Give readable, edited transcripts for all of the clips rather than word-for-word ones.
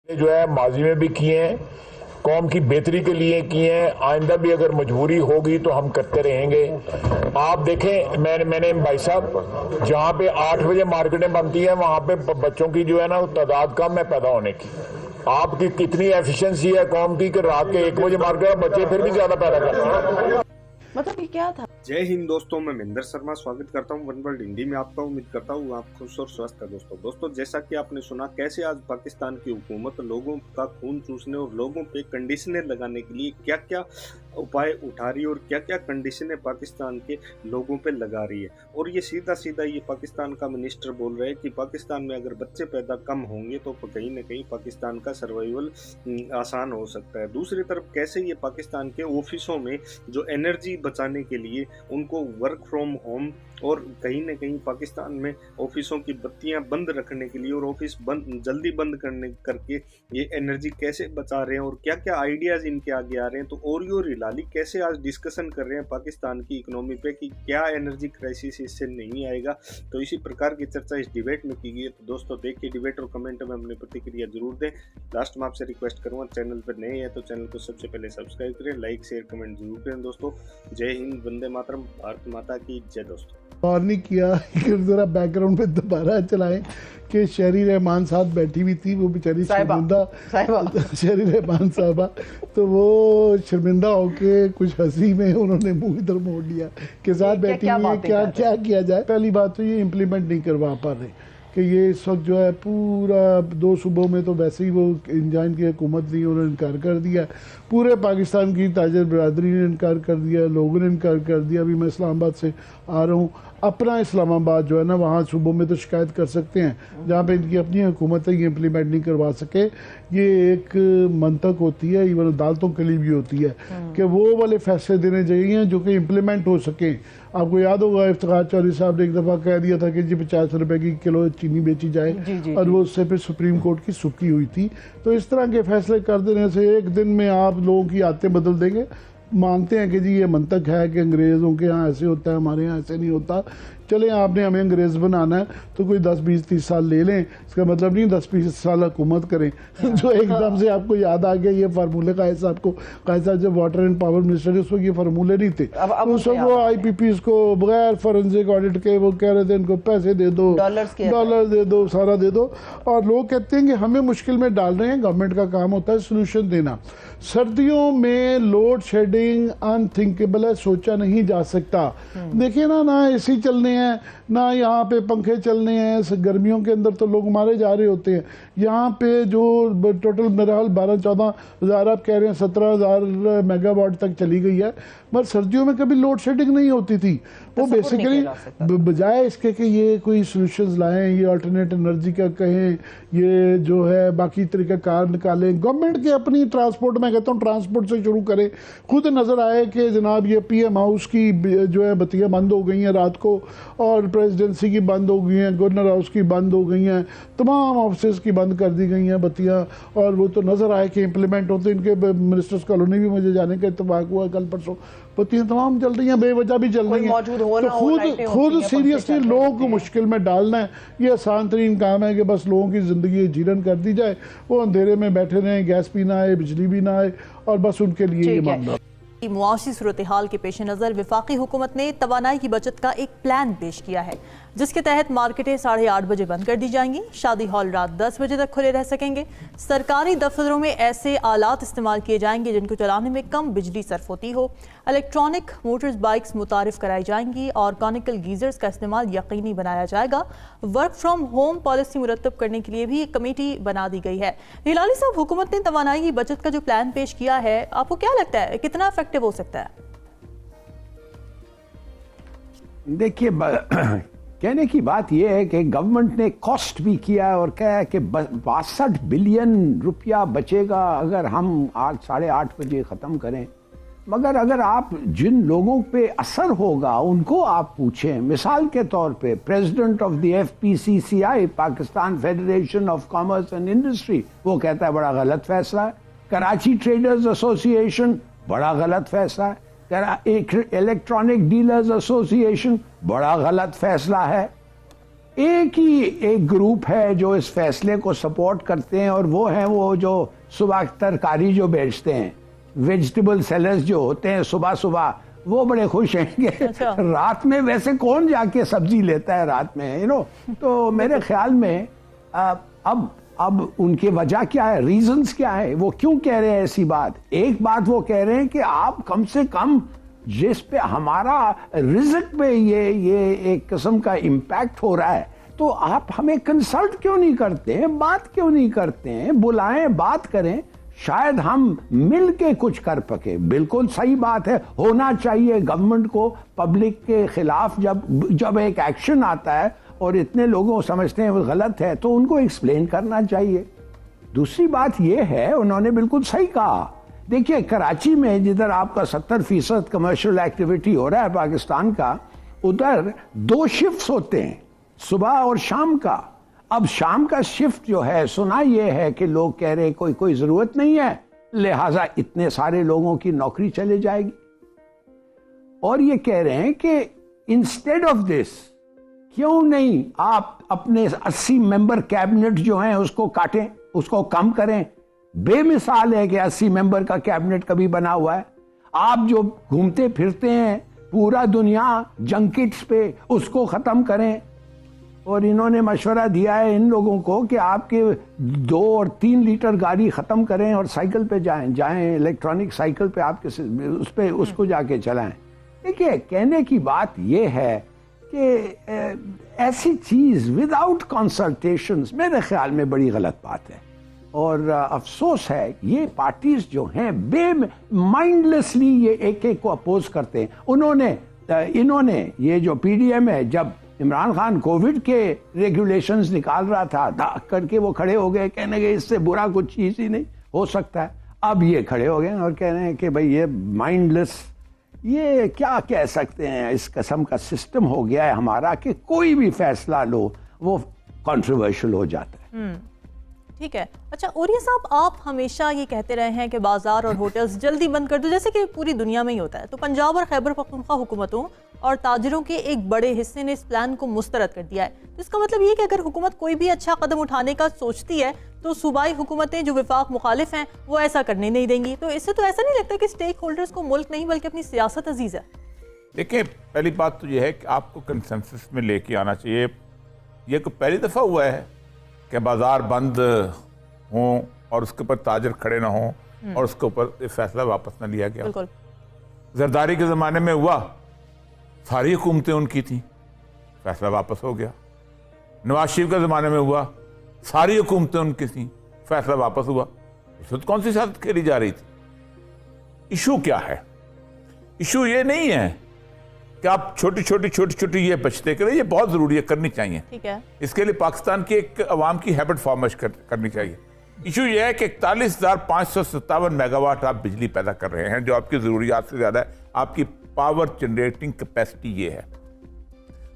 जो है माजी में भी किए हैं, कौम की बेहतरी के लिए किए हैं, आइंदा भी अगर मजबूरी होगी तो हम करते रहेंगे। आप देखें, मैंने भाई साहब, जहाँ पे 8 बजे मार्केटें बनती हैं वहाँ पे बच्चों की जो है ना तादाद कम है पैदा होने की। आपकी कितनी एफिशिएंसी है कौम की कि रात के 1 बजे मार्केट बच्चे फिर भी ज्यादा पैदा करते हैं। मतलब ये क्या था? जय हिंद दोस्तों, मैं महेंद्र शर्मा स्वागत करता हूं वन वर्ल्ड हिंदी में आपका। उम्मीद करता हूं आप खुश और स्वस्थ है। दोस्तों जैसा कि आपने सुना कैसे आज पाकिस्तान की हुकूमत लोगों का खून चूसने और लोगों पे कंडीशनें लगाने के लिए क्या क्या उपाय उठा रही है और क्या क्या कंडीशनें पाकिस्तान के लोगों पे लगा रही है। और ये सीधा ये पाकिस्तान का मिनिस्टर बोल रहे हैं कि पाकिस्तान में अगर बच्चे पैदा कम होंगे तो कहीं ना कहीं पाकिस्तान का सर्वाइवल आसान हो सकता है। दूसरी तरफ कैसे ये पाकिस्तान के ऑफिसों में जो एनर्जी बचाने के लिए उनको वर्क फ्रॉम होम और कहीं न कहीं पाकिस्तान में ऑफिसों की बत्तियां बंद रखने के लिए और ऑफिस जल्दी बंद करके ये एनर्जी कैसे बचा रहे हैं और क्या क्या आइडियाज इनके आगे आ रहे हैं। तो ओरियो रिलाली कैसे आज डिस्कशन कर रहे हैं पाकिस्तान की इकोनॉमी पे कि क्या एनर्जी क्राइसिस इससे नहीं आएगा। तो इसी प्रकार की चर्चा इस डिबेट में की गई है। तो दोस्तों देखिए डिबेट और कमेंट में अपनी प्रतिक्रिया जरूर दें। लास्ट में आपसे रिक्वेस्ट करूँगा, चैनल पर नए हैं तो चैनल को सबसे पहले सब्सक्राइब करें, लाइक शेयर कमेंट जरूर करें। दोस्तों जय हिंद, वंदे मातरम, भारत माता की जय। दोस्तों और नहीं किया, जरा बैकग्राउंड में दोबारा चलाएं कि शहरी रहमान साहब बैठी हुई थी, वो बेचारी शर्मिंदा शहरी रहमान साहबा, तो वो शर्मिंदा होके कुछ हंसी में उन्होंने मुंह इधर मोड़ लिया के साथ बैठी हुई है। क्या किया जाए। पहली बात तो ये इम्प्लीमेंट नहीं करवा पा रहे कि ये इस वक्त जो है पूरा 2 सूबों में तो वैसे ही वो इंजाइन की हुकूमत थी, उन्होंने इनकार कर दिया। पूरे पाकिस्तान की ताजर बरदरी ने इनकार कर दिया, लोगों ने इनकार कर दिया। अभी मैं इस्लामाबाद से आ रहा हूँ, अपना इस्लामाबाद जो है ना वहाँ सूबों में तो शिकायत कर सकते हैं जहाँ पे इनकी अपनी हुकूमत है ये इम्प्लीमेंट नहीं करवा सके। ये एक मंतक होती है, इवन अदालतों के लिए भी होती है कि वो वाले फैसले देने चाहिए जो कि इम्प्लीमेंट हो सके। आपको याद होगा इफ्तिखार चौधरी साहब ने एक दफ़ा कह दिया था कि जी 50 रुपए की किलो चीनी बेची जाए और वो उससे फिर सुप्रीम कोर्ट की सुर्खी हुई थी। तो इस तरह के फैसले कर देने से एक दिन में आप लोगों की आदतें बदल देंगे। मानते हैं कि जी ये मंतक है कि अंग्रेज़ों के यहाँ ऐसे होता है, हमारे यहाँ ऐसे नहीं होता। चलें, आपने हमें अंग्रेज़ बनाना है तो कोई 10, 20, 30 साल ले लें, इसका मतलब नहीं 10, 20 साल हुकूमत करें। जो एकदम से आपको याद आ गया ये फार्मूले का है। आपको कायसा जब वाटर एंड पावर मिनिस्टर उस वक्त ये फार्मूले नहीं थे, उस वक्त वो IPPs को बगैर फॉरेंसिक ऑडिट के वो कह रहे थे इनको पैसे दे दो, डॉलर दे दो, सारा दे दो। और लोग कहते हैं कि हमें मुश्किल में डाल रहे हैं। गवर्नमेंट का काम होता है सोल्यूशन देना। सर्दियों में लोड शेडिंग अनथिंकेबल है, सोचा नहीं जा सकता। देखिए ना AC चलने हैं, ना यहाँ पे पंखे चलने हैं। गर्मियों के अंदर तो लोग मारे जा रहे होते हैं। यहाँ पे जो टोटल मेरा हाल 12-14 हज़ार, आप कह रहे हैं 17,000 मेगावाट तक चली गई है, मगर सर्दियों में कभी लोड शेडिंग नहीं होती थी। वो बेसिकली बजाय इसके कि ये कोई सोल्यूशंस लाएं, ये अल्टरनेट एनर्जी का कहें, ये जो है बाकी तरीका कार निकालें, गवर्नमेंट के अपनी ट्रांसपोर्ट, मैं कहता हूँ ट्रांसपोर्ट से शुरू करें। खुद नज़र आए कि जनाब ये PM हाउस की जो है बत्तियाँ बंद हो गई हैं रात को, और प्रेसिडेंसी की बंद हो गई हैं, गवर्नर हाउस की बंद हो गई हैं, तमाम ऑफिस की बंद कर दी गई हैं बत्तियाँ। और वो तो नज़र आए कि इम्प्लीमेंट होते। इनके मिनिस्टर्स कॉलोनी भी मुझे जाने का इत्तेफाक हुआ कल परसों, बत्तियाँ तमाम चल रही हैं, बेवजह भी चल रही हैं। तो खुद सीरियसली लोगों को मुश्किल में डालना है, ये आसान तरीन काम है कि बस लोगों की ज़िंदगी जीरन कर दी जाए, वो अंधेरे में बैठे रहें, गैस भी ना आए, बिजली भी ना आए, और बस उनके लिए ये मामला। मुआशी सूरत हाल के पेश नज़र वफाकी हुकूमत ने तवानाई की बचत का एक प्लान पेश किया है, जिसके तहत मार्केटें 8:30 बजे बंद कर दी जाएंगी, शादी हॉल रात 10 बजे तक खुले रह सकेंगे, सरकारी दफ्तरों में ऐसे आलात इस्तेमाल किए जाएंगे जिनको चलाने में कम बिजली सर्फ होती हो, इलेक्ट्रॉनिक मोटर्स बाइक्स मुतारिफ कराई जाएंगी और कॉनिकल गीजर्स का इस्तेमाल यकीनी बनाया जाएगा। वर्क फ्रॉम होम पॉलिसी मुरतब करने के लिए भी एक कमेटी बना दी गई है। हिलाली साहब, हुकूमत ने तवानाई की बचत का जो प्लान पेश किया है, आपको क्या लगता है कितना इफेक्टिव हो सकता है? देखिए, कहने की बात यह है कि गवर्नमेंट ने कॉस्ट भी किया है और कहा है कि 62 बिलियन रुपया बचेगा अगर हम 8-8:30 बजे ख़त्म करें। मगर अगर आप जिन लोगों पे असर होगा उनको आप पूछें, मिसाल के तौर पे president of the FPCCI, Pakistan federation of commerce and industry, वो कहता है बड़ा गलत फैसला है। कराची ट्रेडर्स एसोसिएशन, बड़ा गलत फैसला है। इलेक्ट्रॉनिक डीलर्स एसोसिएशन, बड़ा गलत फैसला है। एक ही एक ग्रुप है जो इस फैसले को सपोर्ट करते हैं, और वो है वो जो सुबह तरकारी जो बेचते हैं, वेजिटेबल सेलर्स जो होते हैं सुबह सुबह, वो बड़े खुश हैं कि अच्छा। रात में वैसे कौन जाके सब्जी लेता है रात में, यू नो। तो मेरे ख्याल में अब उनकी वजह क्या है, रीजंस क्या है, वो क्यों कह रहे हैं ऐसी बात। एक बात वो कह रहे हैं कि आप कम से कम जिस पे हमारा रिजिक पे ये एक किस्म का इम्पैक्ट हो रहा है, तो आप हमें कंसल्ट क्यों नहीं करते हैं, बात क्यों नहीं करते हैं, बुलाएं, बात करें, शायद हम मिल के कुछ कर सके। बिल्कुल सही बात है, होना चाहिए गवर्नमेंट को पब्लिक के खिलाफ जब एक एक्शन आता है और इतने लोगों समझते हैं वो गलत है, तो उनको एक्सप्लेन करना चाहिए। दूसरी बात ये है, उन्होंने बिल्कुल सही कहा, देखिए कराची में जिधर आपका 70% कमर्शियल एक्टिविटी हो रहा है पाकिस्तान का, उधर 2 शिफ्ट्स होते हैं, सुबह और शाम का। अब शाम का शिफ्ट जो है, सुना ये है कि लोग कह रहे हैं कोई जरूरत नहीं है, लिहाजा इतने सारे लोगों की नौकरी चले जाएगी। और ये कह रहे हैं कि इंस्टेड ऑफ दिस, क्यों नहीं आप अपने 80 मेंबर कैबिनेट जो हैं उसको काटें, उसको कम करें। बेमिसाल है कि 80 मेंबर का कैबिनेट कभी बना हुआ है। आप जो घूमते फिरते हैं पूरा दुनिया जंकिट्स पे, उसको खत्म करें। और इन्होंने मशवरा दिया है इन लोगों को कि आपके 2 और 3 लीटर गाड़ी खत्म करें और साइकिल पे जाएं इलेक्ट्रॉनिक साइकिल पे, आपके उस पे उसको जाके चलाएं। देखिए कहने की बात यह है कि ऐसी चीज विदाउट कंसल्टेशंस मेरे ख्याल में बड़ी गलत बात है। और अफसोस है ये पार्टीज जो हैं माइंडलेसली ये एक को अपोज करते हैं। इन्होंने ये जो पीडीएम है, जब इमरान खान कोविड के रेगुलेशंस निकाल रहा था, धाक करके वो खड़े हो गए, कहने के इससे बुरा कुछ चीज ही नहीं हो सकता है। अब ये खड़े हो गए और कह रहे हैं कि भाई ये माइंडलेस, ये क्या कह सकते हैं, इस किस्म का सिस्टम हो गया है हमारा कि कोई भी फैसला लो वो कंट्रोवर्शियल हो जाता है। ठीक है। अच्छा ओरिया साहब, आप हमेशा ये कहते रहे हैं कि बाजार और होटल्स जल्दी बंद कर दो, जैसे कि पूरी दुनिया में ही होता है। तो पंजाब और खैबर पख्तूनख्वा हुकूमतों और ताजरों के एक बड़े हिस्से ने इस प्लान को मुस्तरद कर दिया है। तो इसका मतलब ये कि अगर हुकूमत कोई भी अच्छा कदम उठाने का सोचती है तो सूबाई हुकूमतें जो विफाक मुखालिफ हैं वो ऐसा करने नहीं देंगी। तो इससे तो ऐसा नहीं लगता कि स्टेक होल्डर्स को मुल्क नहीं बल्कि अपनी सियासत अजीज है? देखिए पहली बात तो यह है कि आपको कंसेंसस में लेके आना चाहिए। ये तो पहली दफ़ा हुआ है कि बाजार बंद हों और उसके ऊपर ताजर खड़े ना हों और उसके ऊपर फैसला वापस ना लिया गया। बिल्कुल। जरदारी के ज़माने में हुआ, सारी हुकूमतें उनकी थी, फैसला वापस हो गया। नवाज शरीफ के ज़माने में हुआ, सारी हुकूमतें उनकी थी, फैसला वापस हुआ। इस वक्त कौन सी सियासत खेली जा रही थी? इशू क्या है? इशू ये नहीं है कि आप छोटी छोटी ये बचते करें, ये बहुत ज़रूरी है, करनी चाहिए। ठीक है। इसके लिए पाकिस्तान की एक अवाम की हैबिट फॉर्मेश करनी चाहिए। इशू ये है कि 41,557 मेगावाट आप बिजली पैदा कर रहे हैं, जो आपकी ज़रूरियात से ज़्यादा है। आपकी पावर जनरेटिंग कैपेसिटी ये है।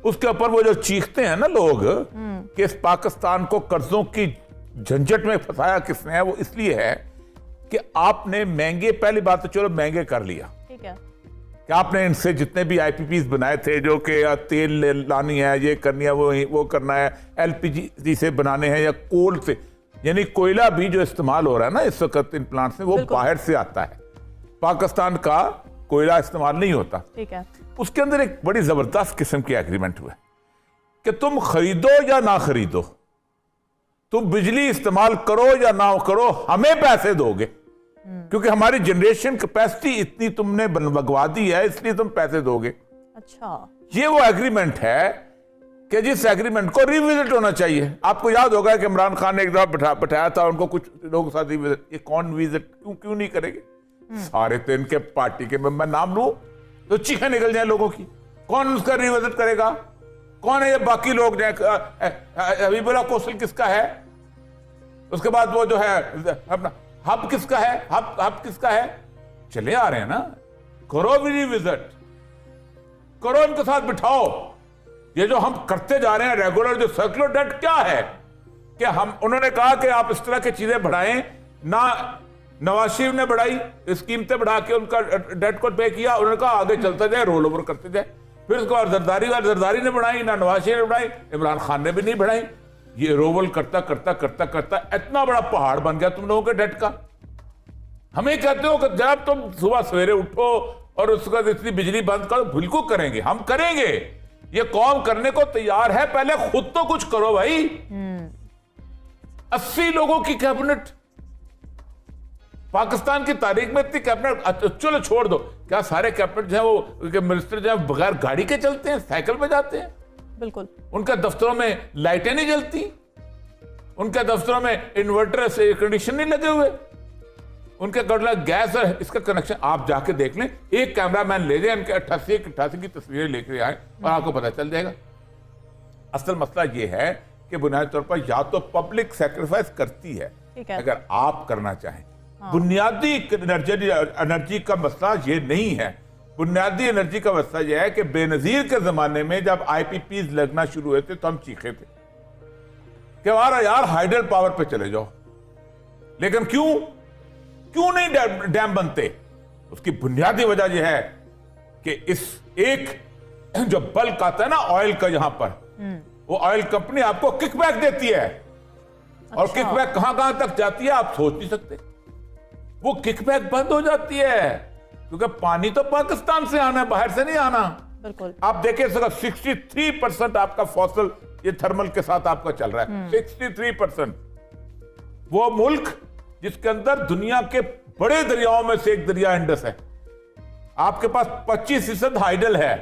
उसके ऊपर वो जो चीखते हैं ना लोग कि इस पाकिस्तान को कर्जों की झंझट में फंसाया किसने है, वो इसलिए है कि आपने महंगे, पहली बात तो चलो महंगे कर लिया, ठीक है, कि आपने इनसे जितने भी आईपीपीस बनाए थे जो कि तेल लानी है, ये करनी है, वो करना है, एलपीजी से बनाने हैं या कोल से, यानी कोयला भी जो इस्तेमाल हो रहा है ना इस वक्त इन प्लांट्स में, वो बाहर से आता है, पाकिस्तान का कोयला इस्तेमाल नहीं होता। ठीक है। उसके अंदर एक बड़ी जबरदस्त किस्म की एग्रीमेंट हुआ कि तुम खरीदो या ना खरीदो, तुम बिजली इस्तेमाल करो या ना करो, हमें पैसे दोगे, क्योंकि हमारी जनरेशन कैपेसिटी इतनी तुमने लगवा दी है, इसलिए तुम पैसे दोगे। अच्छा, ये वो एग्रीमेंट है कि जिस एग्रीमेंट को रिविजिट होना चाहिए। आपको याद होगा कि इमरान खान ने एक दफा बैठाया था उनको, कुछ लोगों के साथ रिविजिट, ये कौन विजिट क्यों नहीं करेंगे? सारे तो इनके पार्टी के मैं नाम लूं तो चीखें निकल जाए लोगों की, कौन उसका रिविजिट करेगा? कौन है ये बाकी लोग? हबीबुल्लाह कौशल किसका है? उसके बाद वो जो है अपना हब किसका है? हब किसका है? चले आ रहे हैं ना, करो भी रिविजिट, करो, इनके साथ बिठाओ। ये जो हम करते जा रहे हैं रेगुलर जो सर्कुलर डेट क्या है कि हम, उन्होंने कहा कि आप इस तरह की चीजें बढ़ाएं ना, नवाज शरीफ ने बढ़ाई, कीमतें बढ़ा के उनका डेट को पे किया, उन्होंने कहा आगे चलता जाए, रोल ओवर करते जाए। फिर उसके बाद जरदारी ने बढ़ाई, ना नवाज शरीफ ने बढ़ाई, इमरान खान ने भी नहीं बढ़ाई। ये रोवल करता करता करता करता इतना बड़ा पहाड़ बन गया तुम लोगों के डेट का। हमें कहते हो कि जब तुम सुबह सवेरे उठो और उसका इतनी बिजली बंद करो, बिल्कुल करेंगे, हम करेंगे, ये कौम करने को तैयार है, पहले खुद तो कुछ करो भाई। 80 लोगों की कैबिनेट, पाकिस्तान की तारीख में इतनी कैबिनेट, चलो छोड़ दो, क्या सारे कैबिनेट जो है वो मिनिस्टर जो है बगैर गाड़ी के चलते हैं, साइकिल पे जाते हैं? बिल्कुल। उनके दफ्तरों में लाइटें नहीं जलती, उनके दफ्तरों में इन्वर्टर से एयर कंडीशन नहीं लगे हुए, उनके गैस और इसका कनेक्शन आप जाके देख लें। एक कैमरामैन ले जाए, इनके 88 की तस्वीरें लेकर आए और आपको पता चल जाएगा। असल मसला ये है कि बुनियादी तौर पर या तो पब्लिक सैक्रिफाइस करती है, अगर आप करना चाहें। बुनियादी एनर्जी का मसला ये नहीं है। बुनियादी एनर्जी का मसला यह है कि बेनजीर के जमाने में जब IPPs लगना शुरू हुए थे तो हम चीखे थे कि हमारा यार हाइडल पावर पे चले जाओ, लेकिन क्यों नहीं डैम बनते? उसकी बुनियादी वजह यह है कि इस एक जो बल्क आता है ना ऑयल का, यहां पर वो ऑयल कंपनी आपको किकबैक देती है। और किकबैक कहां तक जाती है आप सोच नहीं सकते। वो किकबैक बंद हो जाती है क्योंकि पानी तो पाकिस्तान से आना है, बाहर से नहीं आना। बिल्कुल। आप देखिए 63% आपका फॉसल ये थर्मल के साथ आपका चल रहा है। 63%। वो मुल्क जिसके अंदर दुनिया के बड़े दरियाओं में से एक दरिया इंडस है, आपके पास 25% हाइडल है।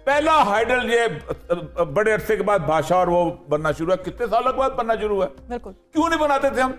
पहला हाइडल ये बड़े अरसे के बाद भाषा और वो बनना शुरू है। कितने सालों के बाद बनना शुरू हुआ? बिल्कुल। क्यों नहीं बनाते थे हम?